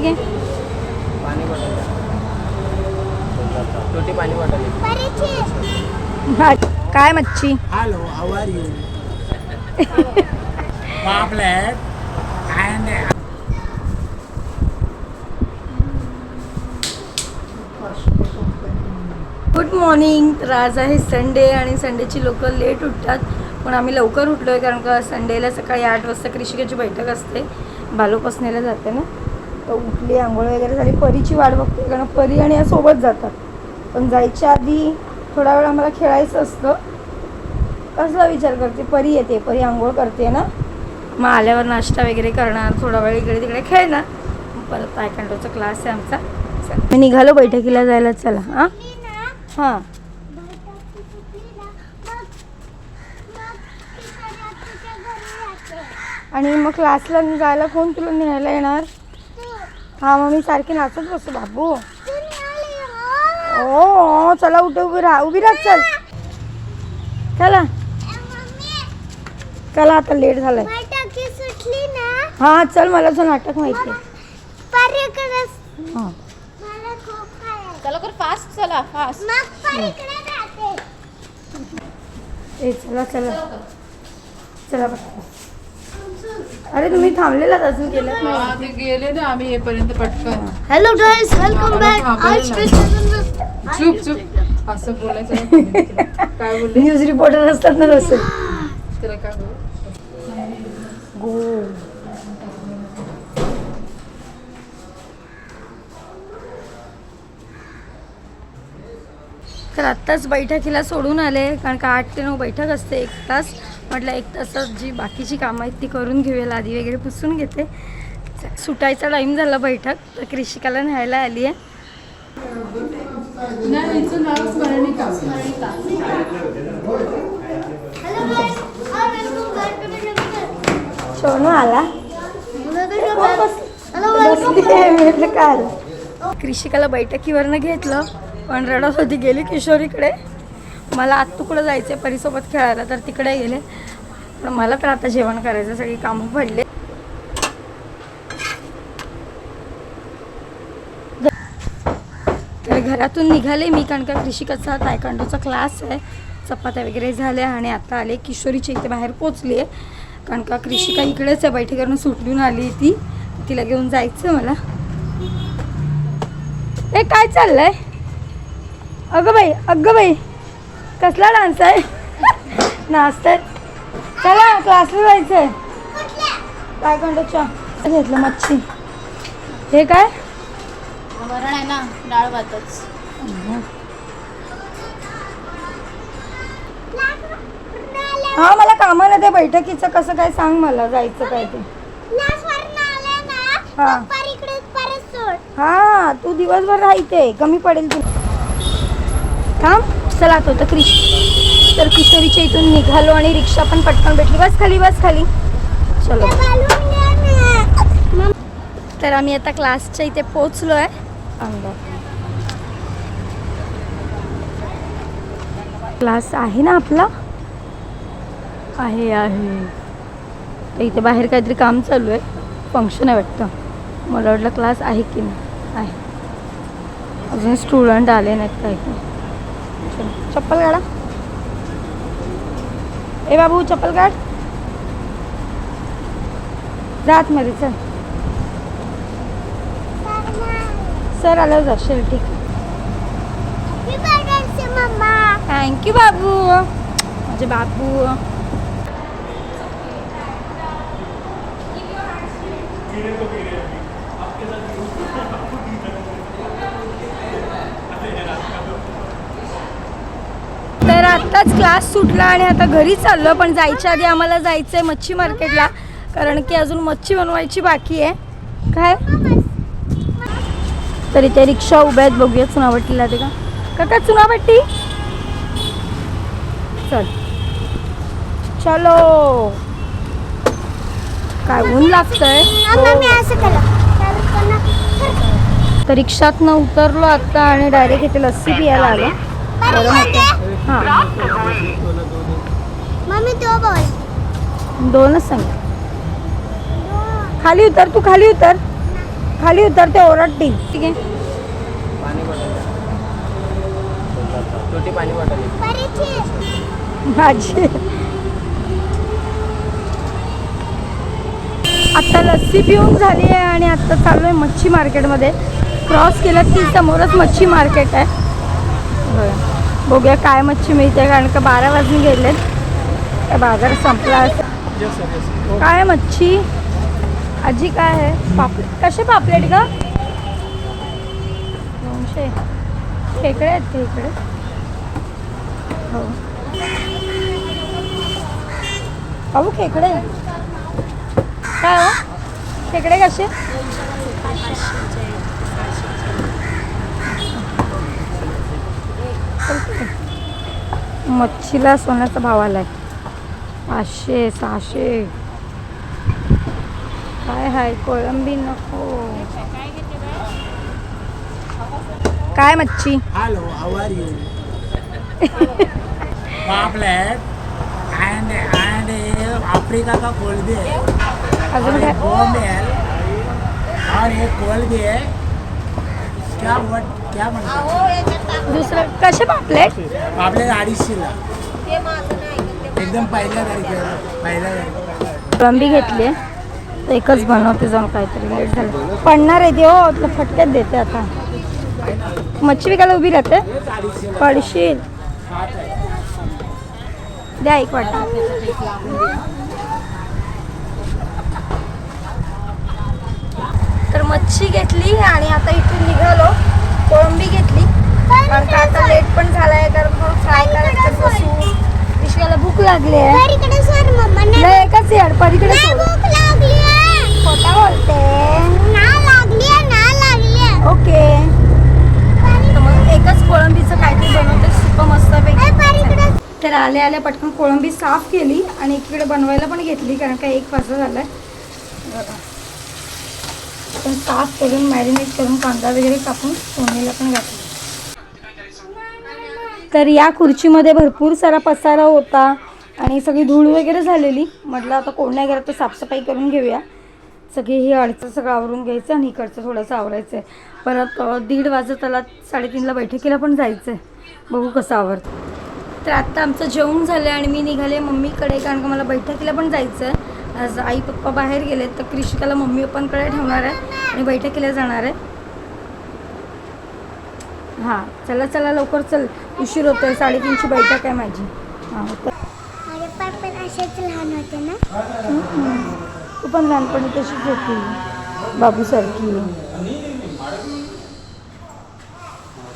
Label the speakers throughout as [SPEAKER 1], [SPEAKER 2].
[SPEAKER 1] घे.
[SPEAKER 2] पाणी बॉटल छोटी पाणी बॉटल.
[SPEAKER 1] काय मच्छी?
[SPEAKER 3] Hello, how are you? पापलेट अँड
[SPEAKER 1] गुड मॉर्निंग. तर आज आहे संडे आणि संडेची लोक लेट उठतात, पण आम्ही लवकर उठलो आहे कारण का संडेला सकाळी 8 वाजता कृषिकेची बैठक असते. बालोपासनेला जाते ना, तर उठली, आंघोळ वगैरे झाली. परीची वाट बघते कारण परी आणि या सोबत जातात. पण जायच्या आधी थोडा वेळ आम्हाला खेळायचं असतं. कसला विचार करते, परी येते, परी आंघोळ करते ना, मग आल्यावर नाश्ता वगैरे करणार, थोडा वेळ इकडे तिकडे खेळणार, परत तायकांडोचा क्लास आहे आमचा. मी निघालो बैठकीला जायला. चला. हां हां आणि मग क्लासला जायला कोण तुला न्यायला येणार? हां, मग मी सारखी नाचत बसू बाबू. ओ चला, उभी राहा चल. चला चला, आता लेट झालाय. हां चल, मला तुझं नाटक माहिती आहे. हां
[SPEAKER 4] चला कर फास्ट, चला फास्ट.
[SPEAKER 1] ए चला चला चला पटकन. अरे तुम्ही थांबलेलात, अजून गेलात नाही.
[SPEAKER 4] ते गेले ना आम्ही येपर्यंत पटकन.
[SPEAKER 5] Hello guys, welcome back. आज
[SPEAKER 4] चुप चुप असं बोलायचं नाही. काय बोलले?
[SPEAKER 1] न्यूज रिपोर्टर असतात ना तसं.
[SPEAKER 4] त्याला काय बोल?
[SPEAKER 1] गो तर आत्ताच बैठकीला सोडून आले कारण का 8 ते 9 बैठक असते, 1 तास. म्हटलं 1 तासात जी बाकीची कामं आहेत ती करून घेऊया, लादी वगैरे पुसून घेते. सुटायचा टाईम झाला बैठक, तर कृषिकाला न्यायला आली आहे.
[SPEAKER 4] नाही, हिचं नाव स्मरणिका.
[SPEAKER 1] सोनू आला. म्हटलं काय आलं. कृषिकाला बैठकीवरनं घेतलं, पण रडत होती, गेली किशोरीकडे. मला आत्तूकडं जायचं आहे परीसोबत खेळायला, तर तिकडे गेले. पण मला तर आता जेवण करायचं, सगळी कामं पडले. तर घरातून निघाले मी कारण का कृषिकाचा तायकांडोचा क्लास आहे. चपात्या वगैरे झाल्या आणि आता आले किशोरीच्या इथे बाहेर पोचली आहे कारण का कृषिका इकडेच आहे, बैठकीवरून सुटून आली ती. तिला घेऊन जायचं मला. ए काय चाललंय? अगं बाई कसला डान्स आहे? नाचताय. चला क्लासला जायचं आहे. तायकांडोच्या घेतलं मच्छी. हे काय?
[SPEAKER 4] वरण आहे ना, डाळ भातच.
[SPEAKER 1] हा, मला कामं ना त्या बैठकीचं, कसं काय सांग मला, जायचं काय ते. हा हा, तू दिवसभर राहते, कमी पडेल तू. थांब. चला आता तर तर किशोरीच्या इथून निघालो आणि रिक्षा पण पटकन भेटली. बस खाली चलो. तर आम्ही आता क्लासच्या इथे पोचलो आहे. क्लास आहे ना आपला, आहे. तर इथे बाहेर काहीतरी काम चालू आहे, फंक्शन आहे वाटतं. मला वाटलं क्लास आहे की नाही. आहे, अजून स्टुडंट आले नाहीत काही. चप्पल काढा. ए बाबू, चप्पल काढ. जात मध्ये चल. सर आलं जाशील, ठीक आहे. थँक्यू बाबू, माझे बाबू. तर आत्ताच क्लास सुटला आणि आता घरी चाललो. पण जायच्या आधी आम्हाला जायचं आहे मच्छी मार्केटला कारण की अजून मच्छी बनवायची बाकी आहे. काय तर इथे रिक्षा उभ्या आहेत, बघूया चुनाभट्टीला ते का. काका चुनाभट्टी, चलो. काय ऊन लागतंय. तर रिक्षातनं उतरलो आता आणि डायरेक्ट इथे लस्सी पियाला आलो. हां, दोनच सांग. खाली उतर, तू खाली उतर. खाली उतरते ओरडतील. ठीक आहे.
[SPEAKER 2] पाणी बॉटल छोटी पाणी बॉटल
[SPEAKER 1] माझी आत्ता लस्सी पिऊन झाली आहे आणि आत्ता चालू आहे मच्छी मार्केटमध्ये. क्रॉस केलं की समोरच मच्छी मार्केट आहे. बघूया काय मच्छी मिळते, कारण का 12 वाजून गेलेत. बाजार संपला असेल. काय मच्छी आजी काय आहे? पापलेट. कसे पापलेट का? 200. खेकडे आहेत ते इकडे. हो बाबू खेकडे काय हो? खेकडे कसे? मच्छीला सोन्याचा भाव आलाय. 500 600. काय हाय? कोळंबी नको. काय मच्छी?
[SPEAKER 3] Hello, how are you? पापलेट and अफ्रीका का कोलंबी है
[SPEAKER 1] अजून
[SPEAKER 3] और
[SPEAKER 1] काय?
[SPEAKER 3] एक बॉम्बे है और एक कोलंबी है. क्या म्हणतात
[SPEAKER 1] दुसरं कसे पापलेट?
[SPEAKER 3] पापलेट 250ला. एकदम पहिल्या तारखेला.
[SPEAKER 1] कोळंबी घेतली. एकच बनवते जाऊन, काहीतरी लेट झालं. पडणार आहे ते हो, आपलं फटक्यात देते. आता मच्छी विकायला उभी राहते. पडशील द्या एक वाटा. तर मच्छी घेतली आणि आता इथून निघालो. कोळंबी घेतली कारण का आता लेट पण झालाय, कारण फ्राय करायचं बसू. विश्वाला भूक लागली आहे. एकच यार परीकडे खोटा बोलते. ओके तर मग एकच कोळंबीचं काहीतरी बनवते सुप मस्तपैकी. तर आल्या पटकन कोळंबी साफ केली आणि इकडे बनवायला पण घेतली, कारण का 1 वाजता झालाय. पण साफ करून मॅरिनेट करून कांदा वगैरे कापून फोडणीला पण घातली. तर या खुर्चीमध्ये भरपूर सारा पसारा होता आणि सगळी धूळ वगैरे झालेली. म्हटलं आता कोण नाही करत तर साफसफाई करून घेऊया. सगळी ही अडचं सगळं आवरून घ्यायचं आणि इकडचं थोडंसं आवरायचं आहे. परत 1:30 वाजत आला. 3:30ला बैठकीला पण जायचं आहे. बघू कसं आवरतं. तर आत्ता आमचं जेवण झालं आणि मी निघाले मम्मीकडे, कारण का मला बैठकीला पण जायचं आहे. आज आई पप्पा बाहेर गेलेत तर कृषिकाला मम्मी पप्पांकडे ठेवणार आहे आणि बैठकीला जाणार आहे. हां चला लवकर चल, उशीर होतोय. 3:30ची बैठक आहे माझी. हां
[SPEAKER 5] लहान होते ना.
[SPEAKER 1] तू पण लहानपणी तशीच होती बाबूसारखी.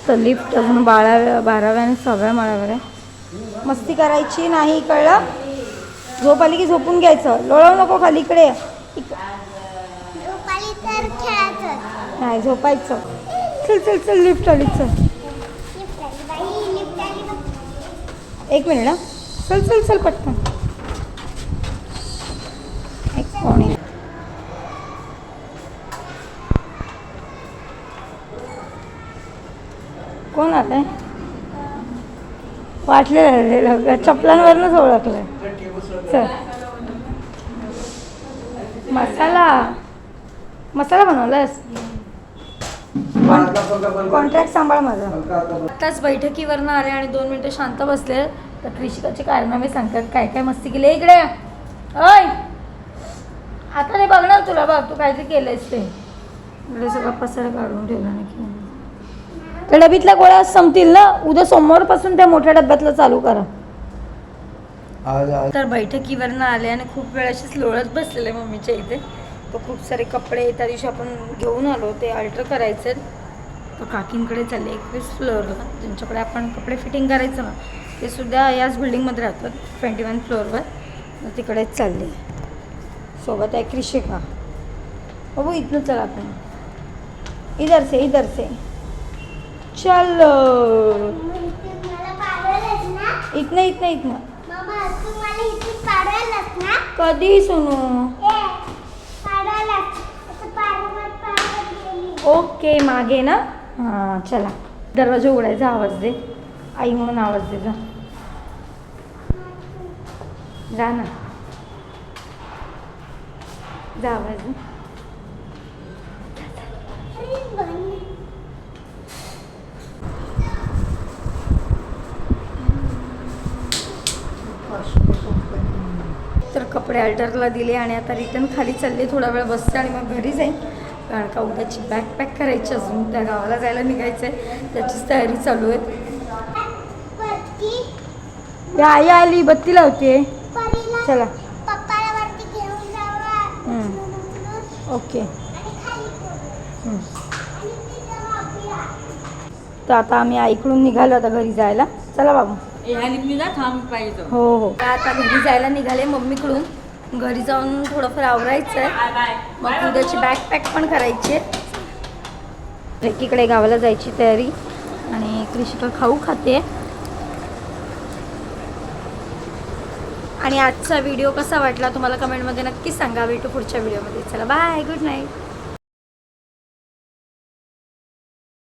[SPEAKER 1] तर लिफ्ट अजून 12व्या आणि 6व्या माळ्यावर आहे. मस्ती करायची नाही, कळलं? झोप आली की झोपून घ्यायचं. लोळवू नको खाली. इकडे नाही झोपायचं. चल लिफ्ट आली. चल 1 मिनिट ना. चल पटकन. एक कोणी कोण आलंय? वाटलेलं चपलांवरनंच ओळखलं. चल मसाला बनवलास. कॉन्ट्रॅक्ट सांभाळ माझा. आत्ताच बैठकीवरनं आले आणि 2 मिनटं शांत बसले तर कृषिकाचे कारनामे सांगतात काय काय मस्ती केली. इकडे ओय आता नाही बघणार तुला. बघ तू काहीतरी केलंयस ते. इकडे सगळं पसारा काढून ठेवला नाही. त्या डबीतल्या गोळ्या संपतील ना. उद्या सोमवारपासून त्या मोठ्या डब्यातलं चालू करा. तर बैठकीवरनं आले आणि खूप वेळ अशीच लोळत बसलेले मम्मीच्या इथे. तर खूप सारे कपडे त्या दिवशी आपण घेऊन आलो ते अल्टर करायचे. तर काकींकडे चालले 21 फ्लोअरला, ज्यांच्याकडे आपण कपडे फिटिंग करायचं ना ते सुद्धा याच बिल्डिंगमध्ये राहतात 21 फ्लोअरवर. तर तिकडेच चालले. सोबत आहे कृषिका. बघू इथनं चला आपण. इधर से चल. इथनं कधी सुनू. ओके मागे ना. हां चला. दरवाजा उघडायचा. आवाज दे आई म्हणून. आवाज दे. जा ना. जा आवाज दे. कपडे अल्टरला दिले आणि आता रिटर्न खाली चालले. थोडा वेळ बसते आणि मग घरी जाईन, कारण का उद्याची बॅग पॅक करायची, अजून त्या गावाला जायला निघायचं आहे, त्याचीच तयारी चालू आहे. या आई आली, बत्ती लावते. चला ओके. तर आता आम्ही आईकडून निघालो आता घरी जायला. चला बाबू. हो हो. आता घरी जायला निघाले मम्मीकडून. घरी जाऊन थोडंफार आवरायचं आहे, मग उद्याची बॅग पॅक पण करायची आहे. एकीकडे गावाला जायची तयारी आणि कृषिका खाऊ खाते. आणि आजचा व्हिडिओ कसा वाटला तुम्हाला कमेंटमध्ये नक्की सांगा. भेटू पुढच्या व्हिडिओमध्ये. चला बाय, गुड नाईट.